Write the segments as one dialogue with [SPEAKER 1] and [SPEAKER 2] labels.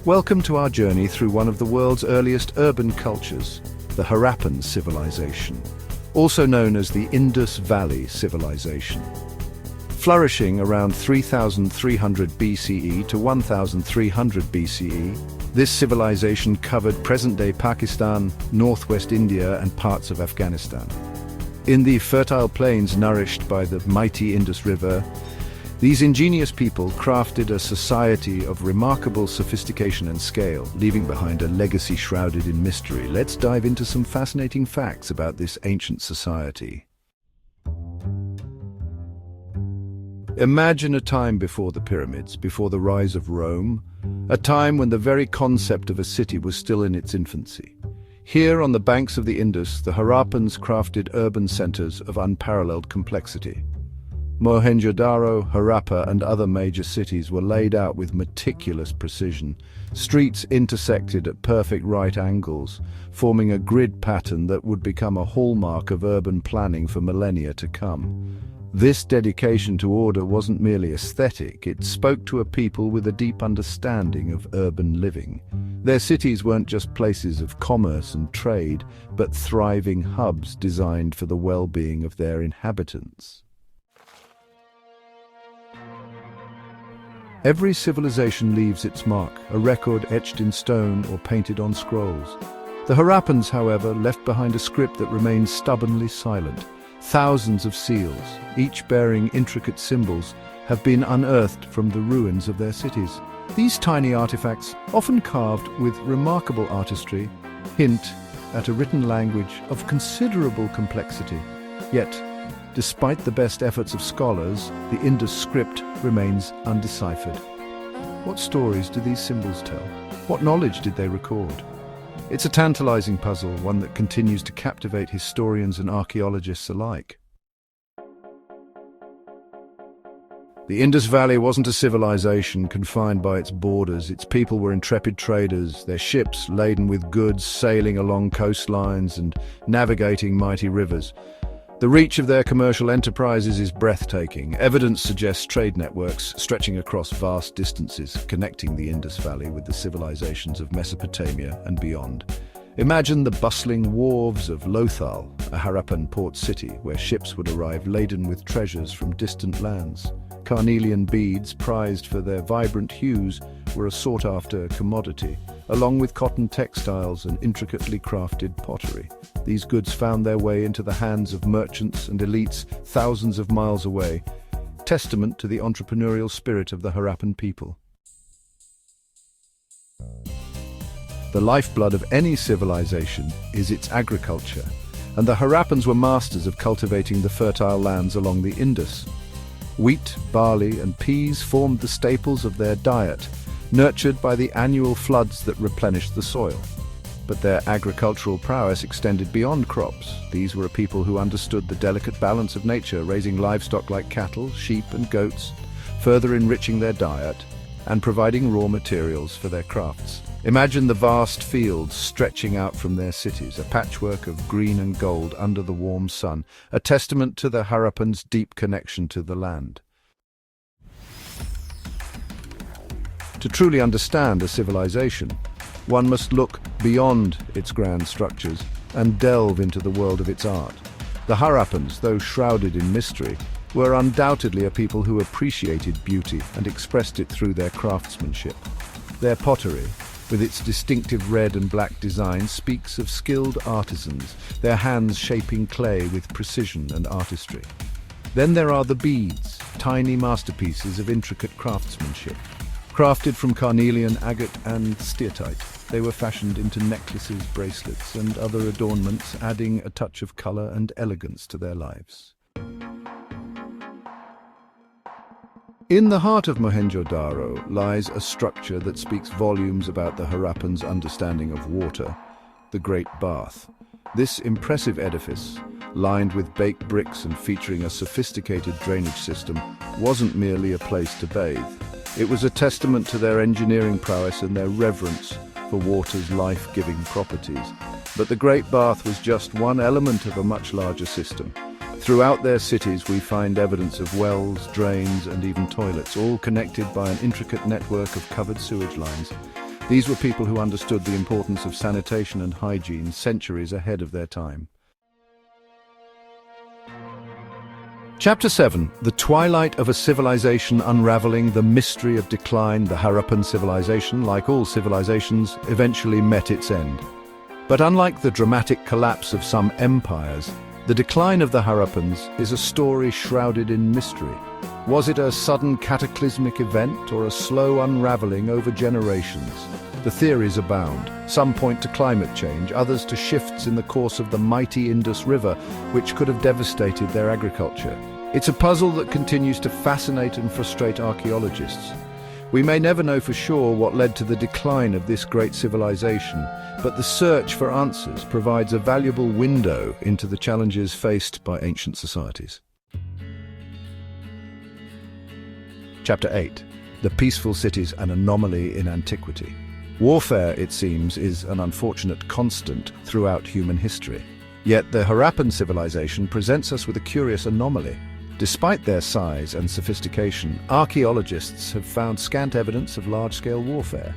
[SPEAKER 1] Welcome to our journey through one of the world's earliest urban cultures, the Harappan civilization, also known as the Indus Valley Civilization. Flourishing around 3300 BCE to 1300 BCE, this civilization covered present-day Pakistan, northwest India, and parts of Afghanistan. In the fertile plains nourished by the mighty Indus River, these ingenious people crafted a society of remarkable sophistication and scale, leaving behind a legacy shrouded in mystery. Let's dive into some fascinating facts about this ancient society. Imagine a time before the pyramids, before the rise of Rome, a time when the very concept of a city was still in its infancy. Here on the banks of the Indus, the Harappans crafted urban centers of unparalleled complexity. Mohenjo-daro, Harappa, and other major cities were laid out with meticulous precision. Streets intersected at perfect right angles, forming a grid pattern that would become a hallmark of urban planning for millennia to come. This dedication to order wasn't merely aesthetic, it spoke to a people with a deep understanding of urban living. Their cities weren't just places of commerce and trade, but thriving hubs designed for the well-being of their inhabitants. Every civilization leaves its mark, a record etched in stone or painted on scrolls. The Harappans, however, left behind a script that remains stubbornly silent. Thousands of seals, each bearing intricate symbols, have been unearthed from the ruins of their cities. These tiny artifacts, often carved with remarkable artistry, hint at a written language of considerable complexity. Yet, despite the best efforts of scholars, the Indus script remains undeciphered. What stories do these symbols tell? What knowledge did they record? It's a tantalizing puzzle, one that continues to captivate historians and archaeologists alike. The Indus Valley wasn't a civilization confined by its borders. Its people were intrepid traders, their ships laden with goods sailing along coastlines and navigating mighty rivers. The reach of their commercial enterprises is breathtaking. Evidence suggests trade networks stretching across vast distances, connecting the Indus Valley with the civilizations of Mesopotamia and beyond. Imagine the bustling wharves of Lothal, a Harappan port city, where ships would arrive laden with treasures from distant lands. Carnelian beads, prized for their vibrant hues, were a sought-after commodity, along with cotton textiles and intricately crafted pottery. These goods found their way into the hands of merchants and elites thousands of miles away, testament to the entrepreneurial spirit of the Harappan people. The lifeblood of any civilization is its agriculture, and the Harappans were masters of cultivating the fertile lands along the Indus. Wheat, barley, and peas formed the staples of their diet, nurtured by the annual floods that replenished the soil. But their agricultural prowess extended beyond crops. These were a people who understood the delicate balance of nature, raising livestock like cattle, sheep, and goats, further enriching their diet and providing raw materials for their crafts. Imagine the vast fields stretching out from their cities, a patchwork of green and gold under the warm sun, a testament to the Harappans' deep connection to the land. To truly understand a civilization, one must look beyond its grand structures and delve into the world of its art. The Harappans, though shrouded in mystery, were undoubtedly a people who appreciated beauty and expressed it through their craftsmanship. Their pottery, with its distinctive red and black design, speaks of skilled artisans, their hands shaping clay with precision and artistry. Then there are the beads, tiny masterpieces of intricate craftsmanship. Crafted from carnelian, agate, and steatite, they were fashioned into necklaces, bracelets, and other adornments, adding a touch of color and elegance to their lives. In the heart of Mohenjo-daro lies a structure that speaks volumes about the Harappans' understanding of water, the Great Bath. This impressive edifice, lined with baked bricks and featuring a sophisticated drainage system, wasn't merely a place to bathe. It was a testament to their engineering prowess and their reverence for water's life-giving properties. But the Great Bath was just one element of a much larger system. Throughout their cities we find evidence of wells, drains, and even toilets, all connected by an intricate network of covered sewage lines. These were people who understood the importance of sanitation and hygiene centuries ahead of their time. Chapter 7. The Twilight of a Civilization Unraveling, the Mystery of Decline. The Harappan civilization, like all civilizations, eventually met its end. But unlike the dramatic collapse of some empires, the decline of the Harappans is a story shrouded in mystery. Was it a sudden cataclysmic event or a slow unraveling over generations? The theories abound. Some point to climate change, others to shifts in the course of the mighty Indus River, which could have devastated their agriculture. It's a puzzle that continues to fascinate and frustrate archaeologists. We may never know for sure what led to the decline of this great civilization, but the search for answers provides a valuable window into the challenges faced by ancient societies. Chapter 8. The Peaceful Cities, an Anomaly in Antiquity. Warfare, it seems, is an unfortunate constant throughout human history. Yet the Harappan civilization presents us with a curious anomaly. Despite their size and sophistication, archaeologists have found scant evidence of large-scale warfare.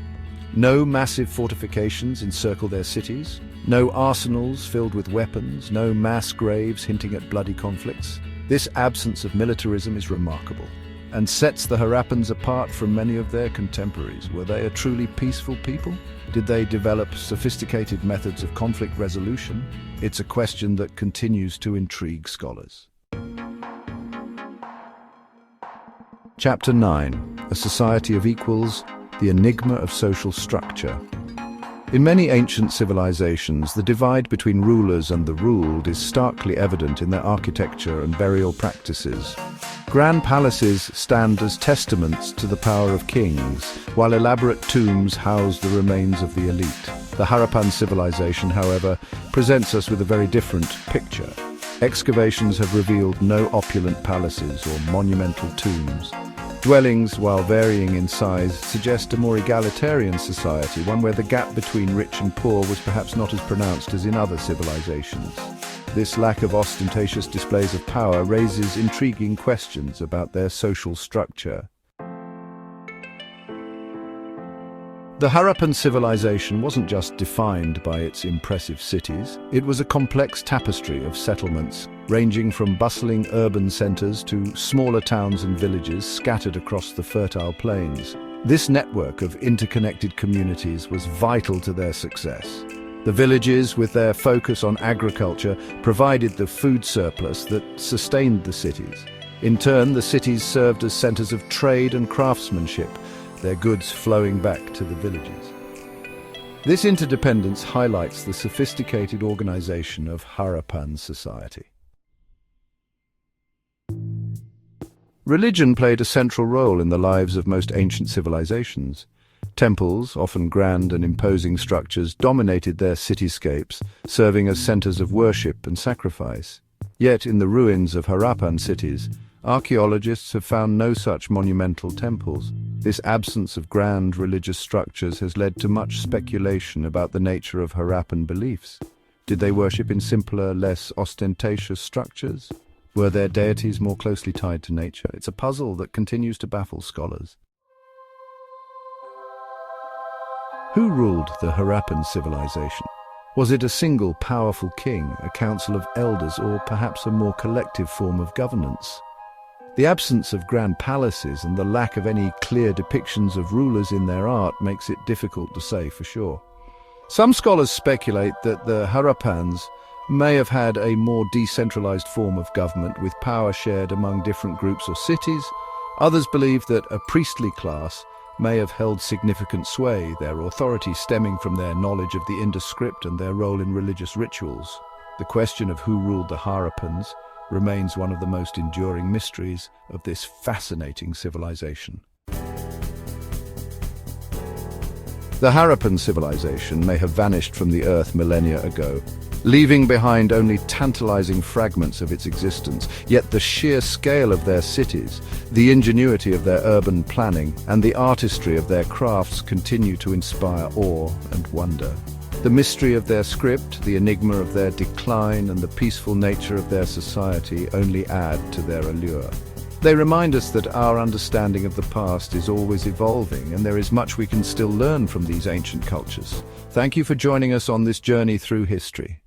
[SPEAKER 1] No massive fortifications encircle their cities, no arsenals filled with weapons, no mass graves hinting at bloody conflicts. This absence of militarism is remarkable and sets the Harappans apart from many of their contemporaries. Were they a truly peaceful people? Did they develop sophisticated methods of conflict resolution? It's a question that continues to intrigue scholars. Chapter 9. A Society of Equals, the Enigma of Social Structure. In many ancient civilizations, the divide between rulers and the ruled is starkly evident in their architecture and burial practices. Grand palaces stand as testaments to the power of kings, while elaborate tombs house the remains of the elite. The Harappan civilization, however, presents us with a very different picture. Excavations have revealed no opulent palaces or monumental tombs. Dwellings, while varying in size, suggest a more egalitarian society, one where the gap between rich and poor was perhaps not as pronounced as in other civilizations. This lack of ostentatious displays of power raises intriguing questions about their social structure. The Harappan civilization wasn't just defined by its impressive cities. It was a complex tapestry of settlements, ranging from bustling urban centers to smaller towns and villages scattered across the fertile plains. This network of interconnected communities was vital to their success. The villages, with their focus on agriculture, provided the food surplus that sustained the cities. In turn, the cities served as centers of trade and craftsmanship, their goods flowing back to the villages. This interdependence highlights the sophisticated organization of Harappan society. Religion played a central role in the lives of most ancient civilizations. Temples, often grand and imposing structures, dominated their cityscapes, serving as centers of worship and sacrifice. Yet in the ruins of Harappan cities, archaeologists have found no such monumental temples. This absence of grand religious structures has led to much speculation about the nature of Harappan beliefs. Did they worship in simpler, less ostentatious structures? Were their deities more closely tied to nature? It's a puzzle that continues to baffle scholars. Who ruled the Harappan civilization? Was it a single powerful king, a council of elders, or perhaps a more collective form of governance? The absence of grand palaces and the lack of any clear depictions of rulers in their art makes it difficult to say for sure. Some scholars speculate that the Harappans may have had a more decentralized form of government with power shared among different groups or cities. Others believe that a priestly class may have held significant sway, their authority stemming from their knowledge of the Indus script and their role in religious rituals. The question of who ruled the Harappans remains one of the most enduring mysteries of this fascinating civilization. The Harappan civilization may have vanished from the earth millennia ago, leaving behind only tantalizing fragments of its existence. Yet the sheer scale of their cities, the ingenuity of their urban planning, and the artistry of their crafts continue to inspire awe and wonder. The mystery of their script, the enigma of their decline, and the peaceful nature of their society only add to their allure. They remind us that our understanding of the past is always evolving, and there is much we can still learn from these ancient cultures. Thank you for joining us on this journey through history.